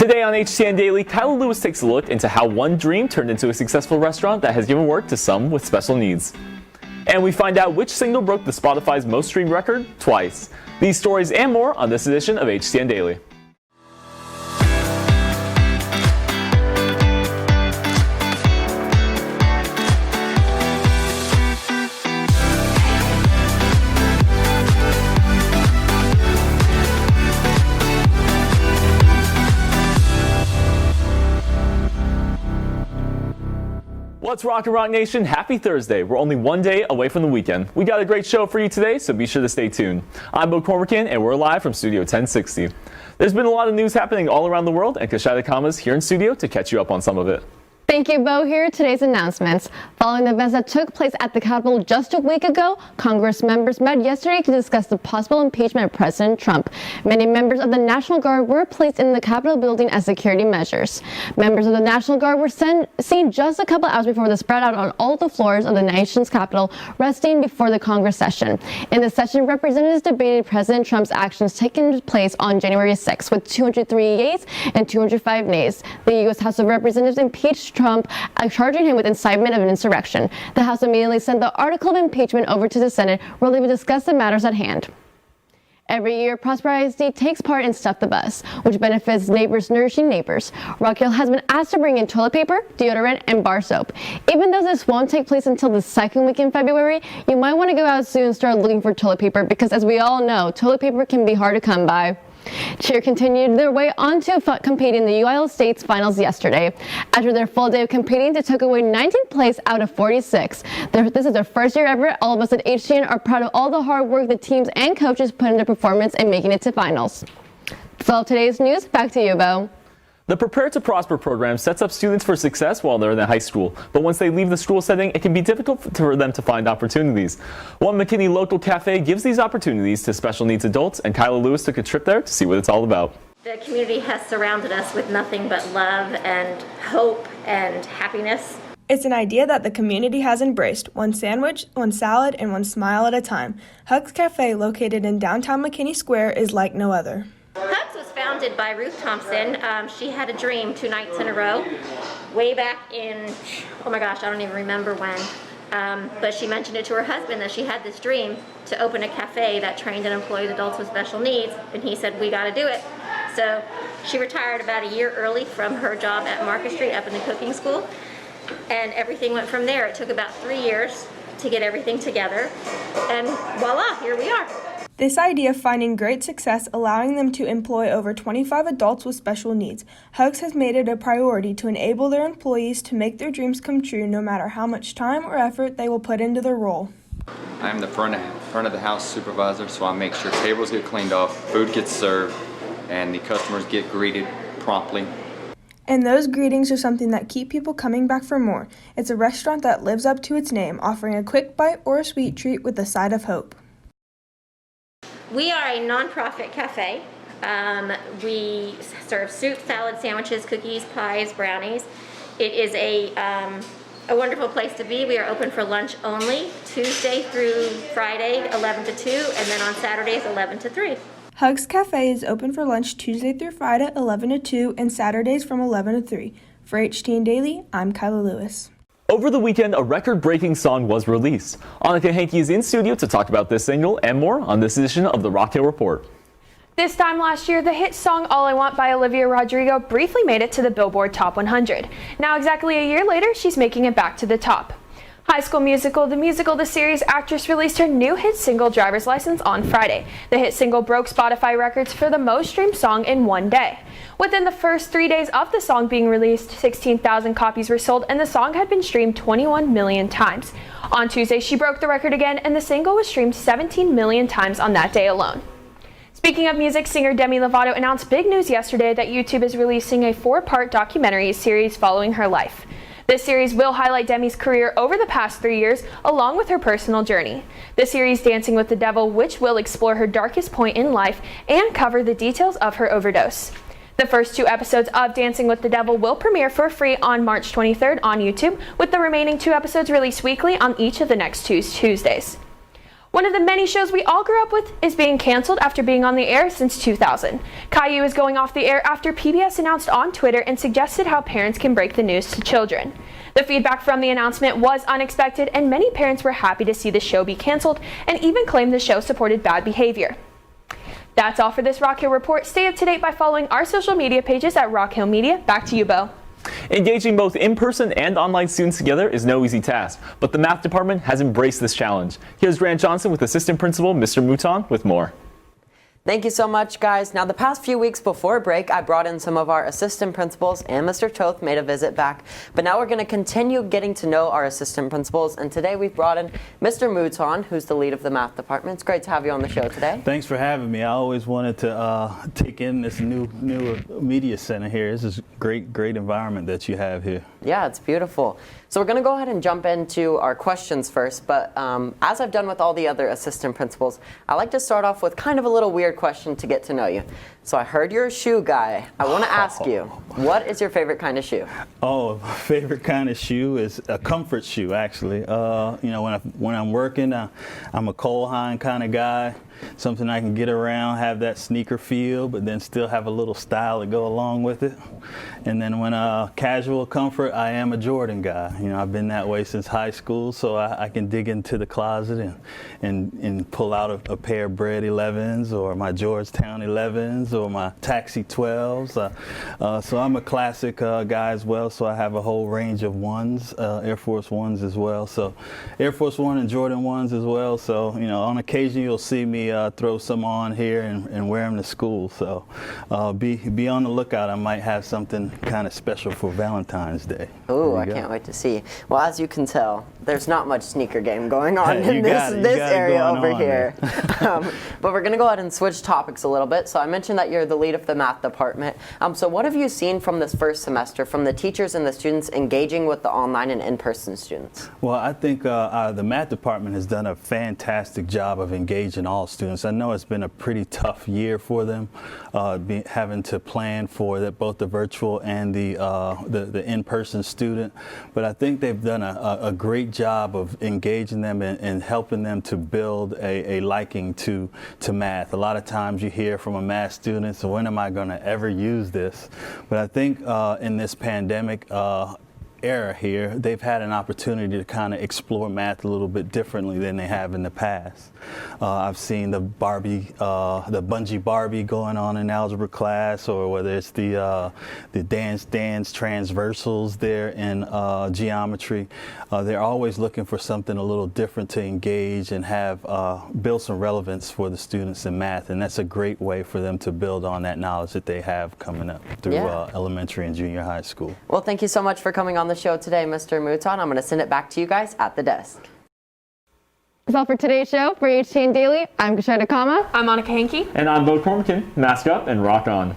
Today on HTN Daily, Kyla Lewis takes a look into how one dream turned into a successful restaurant that has given work to some with special needs. And we find out which single broke the Spotify's most streamed record twice. These stories and more on this edition of HTN Daily. What's rockin' Rock Nation? Happy Thursday. We're only one day away from the weekend. We got a great show for you today, so be sure to stay tuned. I'm Beau Cormican, and we're live from Studio 1060. There's been a lot of news happening all around the world, and Khshaeta Cama's here in studio to catch you up on some of it. Thank you, Beau. Here are today's announcements. Following the events that took place at the Capitol just a week ago, Congress members met yesterday to discuss the possible impeachment of President Trump. Many members of the National Guard were placed in the Capitol building as security measures. Members of the National Guard were seen just a couple hours before the spread out on all the floors of the nation's Capitol, resting before the Congress session. In the session, representatives debated President Trump's actions taking place on January 6, with 203 yeas and 205 nays. The U.S. House of Representatives impeached Trump, charging him with incitement of an insurrection. The House immediately sent the article of impeachment over to the Senate, where they would discuss the matters at hand. Every year, Prosperity takes part in Stuff the Bus, which benefits neighbors nourishing neighbors. Rock Hill has been asked to bring in toilet paper, deodorant, and bar soap. Even though this won't take place until the second week in February, you might want to go out soon and start looking for toilet paper because, as we all know, toilet paper can be hard to come by. Cheer continued their way on to competing in the UIL States Finals yesterday. After their full day of competing, they took away 19th place out of 46. This is their first year ever. All of us at HTN are proud of all the hard work the teams and coaches put into performance and making it to finals. That's all today's news. Back to you, Beau. The Prepare to Prosper program sets up students for success while they're in high school, but once they leave the school setting, it can be difficult for them to find opportunities. One McKinney local cafe gives these opportunities to special needs adults, and Kyla Lewis took a trip there to see what it's all about. The community has surrounded us with nothing but love and hope and happiness. It's an idea that the community has embraced, one sandwich, one salad, and one smile at a time. Hugs Cafe, located in downtown McKinney Square, is like no other. Hugs was founded by Ruth Thompson. She had a dream 2 nights in a row, way back in, oh my gosh, I don't even remember when. But she mentioned it to her husband that she had this dream to open a cafe that trained and employed adults with special needs, and he said, we got to do it. So she retired about a year early from her job at Market Street up in the cooking school, and everything went from there. It took about 3 years to get everything together, and voila, here we are. This idea finding great success, allowing them to employ over 25 adults with special needs. Hugs has made it a priority to enable their employees to make their dreams come true no matter how much time or effort they will put into their role. I'm the front of the house supervisor, so I make sure tables get cleaned off, food gets served, and the customers get greeted promptly. And those greetings are something that keep people coming back for more. It's a restaurant that lives up to its name, offering a quick bite or a sweet treat with a side of hope. We are a nonprofit cafe. We serve soup, salad, sandwiches, cookies, pies, brownies. It is a wonderful place to be. We are open for lunch only, Tuesday through Friday, 11 to 2, and then on Saturdays, 11 to 3. Hugs Cafe is open for lunch Tuesday through Friday, 11 to 2, and Saturdays from 11 to 3. For HTN Daily, I'm Kyla Lewis. Over the weekend, a record-breaking song was released. Anica Hankey is in studio to talk about this single and more on this edition of the Rock Hill Report. This time last year, the hit song All I Want by Olivia Rodrigo briefly made it to the Billboard Top 100. Now, exactly a year later, she's making it back to the top. High School Musical, the series actress released her new hit single Driver's License on Friday. The hit single broke Spotify records for the most streamed song in one day. Within the first 3 days of the song being released, 16,000 copies were sold and the song had been streamed 21 million times. On Tuesday, she broke the record again and the single was streamed 17 million times on that day alone. Speaking of music, singer Demi Lovato announced big news yesterday that YouTube is releasing a 4-part documentary series following her life. This series will highlight Demi's career over the past 3 years, along with her personal journey. The series Dancing with the Devil, which will explore her darkest point in life and cover the details of her overdose. The first 2 episodes of Dancing with the Devil will premiere for free on March 23rd on YouTube, with the remaining 2 episodes released weekly on each of the next 2 Tuesdays. One of the many shows we all grew up with is being canceled after being on the air since 2000. Caillou is going off the air after PBS announced on Twitter and suggested how parents can break the news to children. The feedback from the announcement was unexpected, and many parents were happy to see the show be canceled and even claimed the show supported bad behavior. That's all for this Rock Hill Report. Stay up to date by following our social media pages at Rock Hill Media. Back to you, Beau. Engaging both in-person and online students together is no easy task, but the math department has embraced this challenge. Here's Grant Johnson with Assistant Principal Mr. Mouton with more. Thank you so much, guys. Now, the past few weeks before break, I brought in some of our assistant principals, and Mr. Toth made a visit back. But now we're going to continue getting to know our assistant principals, and today we've brought in Mr. Mouton, who's the lead of the math department. It's great to have you on the show today. Thanks for having me. I always wanted to take in this new media center here. This is great environment that you have here. Yeah, it's beautiful. So we're going to go ahead and jump into our questions first, but as I've done with all the other assistant principals, I like to start off with kind of a little weird question to get to know you. So I heard you're a shoe guy. I want to ask you, what is your favorite kind of shoe? Oh, my favorite kind of shoe is a comfort shoe, actually. You know, when I'm working, I'm a Cole Haan kind of guy. Something I can get around, have that sneaker feel, but then still have a little style to go along with it. And then when casual comfort, I am a Jordan guy. You know, I've been that way since high school, so I can dig into the closet and pull out a pair of Bred 11s or my Georgetown 11s or my Taxi 12s. So I'm a classic guy as well, so I have a whole range of ones, Air Force Ones as well. So Air Force One and Jordan ones as well. So, you know, on occasion you'll see me throw some on here and wear them to school. So be on the lookout. I might have something kind of special for Valentine's Day. Ooh, I can't wait to see. Well, as you can tell, there's not much sneaker game going on in this area over here. But we're going to go ahead and switch topics a little bit. So I mentioned that you're the lead of the math department. So what have you seen from this first semester from the teachers and the students engaging with the online and in-person students? Well, I think the math department has done a fantastic job of engaging all students. I know it's been a pretty tough year for them, having to plan for both the virtual and the in-person student. But I think they've done a great job of engaging them and helping them to build a liking to math. A lot of times you hear from a math student, so when am I going to ever use this? But I think in this pandemic era here, they've had an opportunity to kind of explore math a little bit differently than they have in the past. I've seen the bungee Barbie going on in algebra class, or whether it's the dance transversals there in geometry. They're always looking for something a little different to engage and have build some relevance for the students in math, and that's a great way for them to build on that knowledge that they have coming up through elementary and junior high school. Well, thank you so much for coming on the show today, Mr. Mouton. I'm going to send it back to you guys at the desk. That's all for today's show. For HTN Daily, I'm Khshaeta. I'm Anica Hankey. And I'm Beau Cormican. Mask up and rock on.